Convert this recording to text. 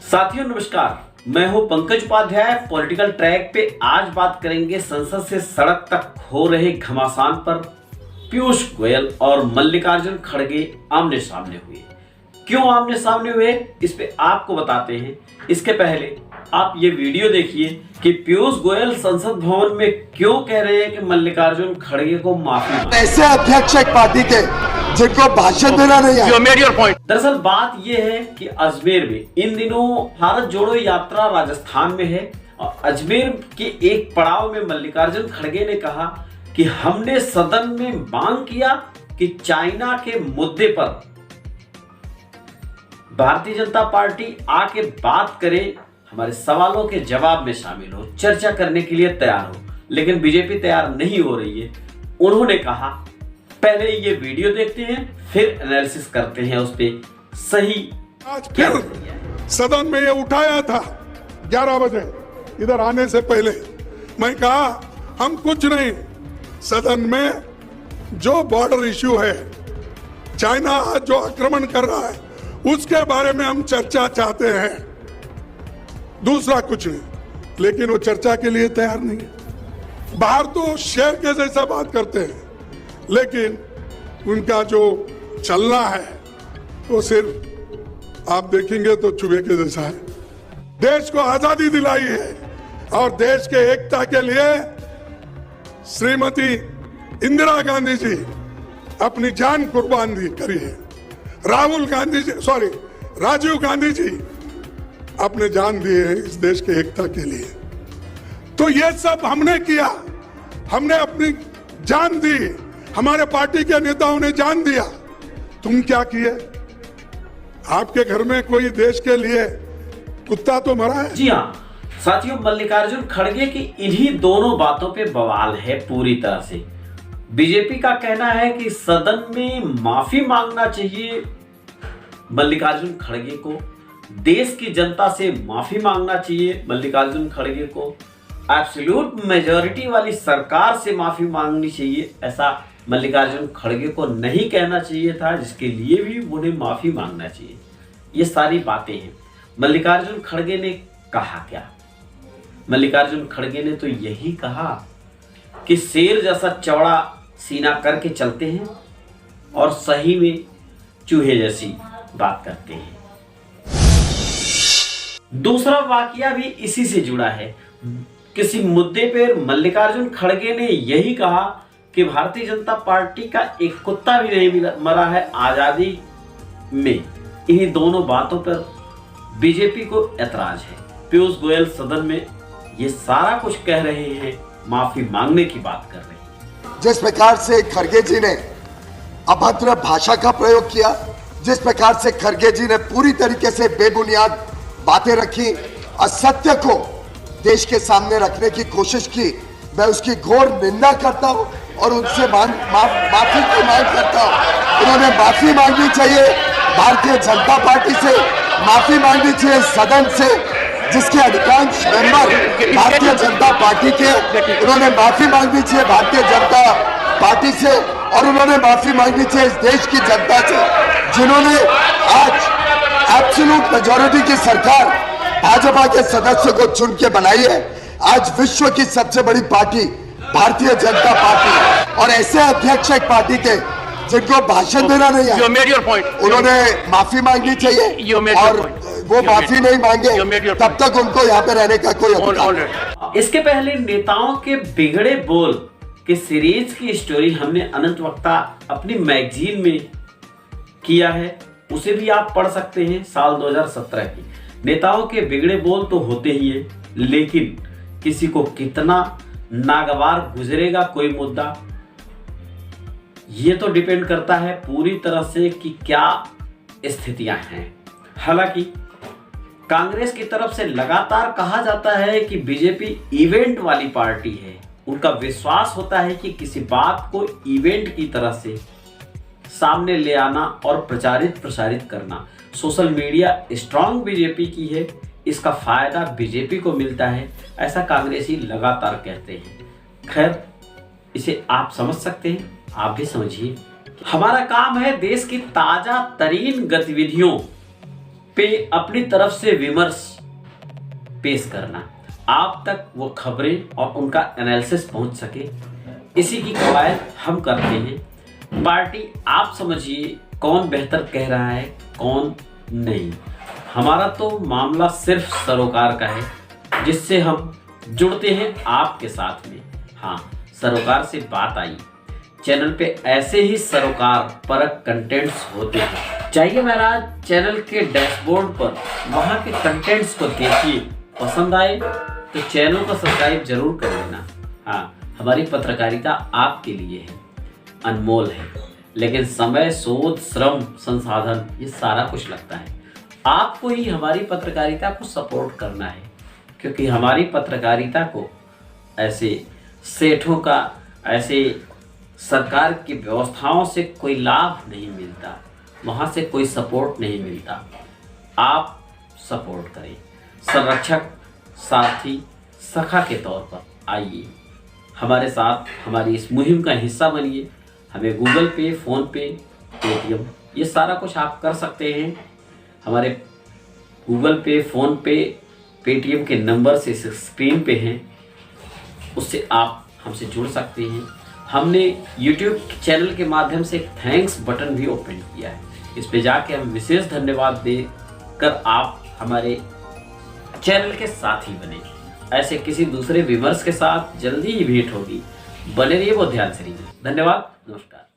साथियों नमस्कार, मैं हूं पंकज उपाध्याय। पॉलिटिकल ट्रैक पे आज बात करेंगे संसद से सड़क तक हो रहे घमासान पर। पीयूष गोयल और मल्लिकार्जुन खड़गे आमने सामने हुए। क्यों आमने सामने हुए, इस पे आपको बताते हैं। इसके पहले आप ये वीडियो देखिए कि पीयूष गोयल संसद भवन में क्यों कह रहे हैं कि मल्लिकार्जुन खड़गे को माफी मांगे। ऐसे अध्यक्ष एक पार्टी के जिनको भाषण देना नहीं है। दरअसल बात यह है कि अजमेर में इन दिनों भारत जोड़ो यात्रा राजस्थान में है और अजमेर के एक पड़ाव में मल्लिकार्जुन खड़गे ने कहा कि हमने सदन में मांग किया कि चाइना के मुद्दे पर भारतीय जनता पार्टी आके बात करे, हमारे सवालों के जवाब में शामिल हो, चर्चा करने के लिए तैयार हो, लेकिन बीजेपी तैयार नहीं हो रही है। उन्होंने कहा पहले ये वीडियो देखते हैं फिर एनालिसिस करते हैं उस पे सही आज फिर सदन में ये उठाया था 11 बजे इधर आने से पहले। मैं कहा हम कुछ नहीं, सदन में जो बॉर्डर इश्यू है, चाइना आज जो आक्रमण कर रहा है उसके बारे में हम चर्चा चाहते हैं, दूसरा कुछ नहीं। लेकिन वो चर्चा के लिए तैयार नहीं है। बाहर तो शेर के जैसा बात करते हैं, लेकिन उनका जो चलना है वो सिर्फ आप देखेंगे तो चूहे के जैसा है। देश को आजादी दिलाई है और देश के एकता के लिए श्रीमती इंदिरा गांधी जी अपनी जान कुर्बान करी है। राजीव गांधी जी अपने जान दिए हैं इस देश के एकता के लिए। तो ये सब हमने किया, हमने अपनी जान दी, हमारे पार्टी के नेताओं ने जान दिया। तुम क्या किए? आपके घर में कोई देश के लिए कुत्ता तो मरा है? जी हाँ साथियों, मल्लिकार्जुन खड़गे की इन्हीं दोनों बातों पे बवाल है पूरी तरह से। बीजेपी का कहना है कि सदन में माफी मांगना चाहिए मल्लिकार्जुन खड़गे को, देश की जनता से माफी मांगना चाहिए मल्लिकार्जुन खड़गे को, एब्सोल्यूट मेजॉरिटी वाली सरकार से माफी मांगनी चाहिए, ऐसा मल्लिकार्जुन खड़गे को नहीं कहना चाहिए था, जिसके लिए भी उन्हें माफी मांगना चाहिए। ये सारी बातें हैं। मल्लिकार्जुन खड़गे ने कहा क्या? मल्लिकार्जुन खड़गे ने तो यही कहा कि शेर जैसा चौड़ा सीना करके चलते हैं और सही में चूहे जैसी बात करते हैं। दूसरा वाकया भी इसी से जुड़ा है। किसी मुद्दे पर मल्लिकार्जुन खड़गे ने यही कहा कि भारतीय जनता पार्टी का एक कुत्ता भी नहीं मरा है आजादी में। इन्हीं दोनों बातों पर बीजेपी को ऐतराज है। पीयूष गोयल सदन में ये सारा कुछ कह रहे हैं, माफी मांगने की बात कर रहे हैं। जिस प्रकार से खड़गे जी ने अभद्र भाषा का प्रयोग किया, जिस प्रकार से खड़गे जी ने पूरी तरीके से बेबुनियाद बातें रखी, असत्य को देश के सामने रखने की कोशिश की, मैं उसकी घोर निंदा करता हूं और उनसे माफी की मांग करता हूं। उन्होंने माफी मांगनी चाहिए भारतीय जनता पार्टी से, माफी मांगनी चाहिए सदन से, जिसके अधिकांश मेंबर भारतीय जनता पार्टी के। उन्होंने माफी मांगनी चाहिए भारतीय जनता पार्टी से और उन्होंने माफी मांगनी चाहिए इस देश की जनता से, जिन्होंने आज एब्सोल्यूट मेजॉरिटी की सरकार भाजपा के सदस्यों को चुन के बनाई है। आज विश्व की सबसे बड़ी पार्टी भारतीय जनता पार्टी है और ऐसे अध्यक्ष एक पार्टी के जिनको भाषण देना नहीं है, उन्होंने माफी मांगनी चाहिए और वो माफी नहीं मांगे तब तक उनको यहाँ पे रहने का कोई अधिकार। इसके पहले नेताओं के बिगड़े बोल के सीरीज की स्टोरी हमने अनंत वक्ता अपनी मैगजीन में किया है, उसे भी आप पढ़ सकते हैं, साल 2017 की। नेताओं के बिगड़े बोल तो होते ही है, लेकिन किसी को कितना नागवार गुजरेगा कोई मुद्दा, ये तो डिपेंड करता है पूरी तरह से कि क्या स्थितियां हैं। हालांकि कांग्रेस की तरफ से लगातार कहा जाता है कि बीजेपी इवेंट वाली पार्टी है। उनका विश्वास होता है कि किसी बात को इवेंट की तरह से सामने ले आना और प्रचारित प्रसारित करना। सोशल मीडिया स्ट्रांग बीजेपी की है, इसका फायदा बीजेपी को मिलता है, ऐसा कांग्रेसी लगातार कहते हैं। खैर, इसे आप समझ सकते हैं, आप भी समझिए। हमारा काम है देश की ताजा तरीन गतिविधियों पे अपनी तरफ से विमर्श पेश करना, आप तक वो खबरें और उनका एनालिसिस पहुंच सके, इसी की कवायद हम करते हैं। पार्टी आप समझिए कौन बेहतर कह रहा है कौन नहीं। हमारा तो मामला सिर्फ सरोकार का है, जिससे हम जुड़ते हैं आपके साथ में। हाँ, सरोकार से बात आई, चैनल पे ऐसे ही सरोकार परक कंटेंट्स होते हैं। जाइए महाराज चैनल के डैशबोर्ड पर, वहाँ के कंटेंट्स को देखिए, पसंद आए तो चैनल को सब्सक्राइब जरूर कर लेना। हाँ, हमारी पत्रकारिता आपके लिए है, अनमोल है, लेकिन समय, शोध, श्रम, संसाधन ये सारा कुछ लगता है। आपको ही हमारी पत्रकारिता को सपोर्ट करना है, क्योंकि हमारी पत्रकारिता को ऐसे सेठों का, ऐसे सरकार की व्यवस्थाओं से कोई लाभ नहीं मिलता, वहाँ से कोई सपोर्ट नहीं मिलता। आप सपोर्ट करें, संरक्षक, साथी, सखा के तौर पर आइए हमारे साथ, हमारी इस मुहिम का हिस्सा बनिए। हमें गूगल पे, फ़ोन पे, पेटीएम ये सारा कुछ आप कर सकते हैं। हमारे गूगल पे, फ़ोन पे, पेटीएम के नंबर से स्क्रीन पे हैं, उससे आप हमसे जुड़ सकते हैं। हमने यूट्यूब चैनल के माध्यम से एक थैंक्स बटन भी ओपन किया है, इस पे जाके हम विशेष धन्यवाद देकर आप हमारे चैनल के साथी बने। ऐसे किसी दूसरे विमर्श के साथ जल्दी ही भेंट होगी। बने रहिए, वो ध्यान से रहिए। धन्यवाद, नमस्कार।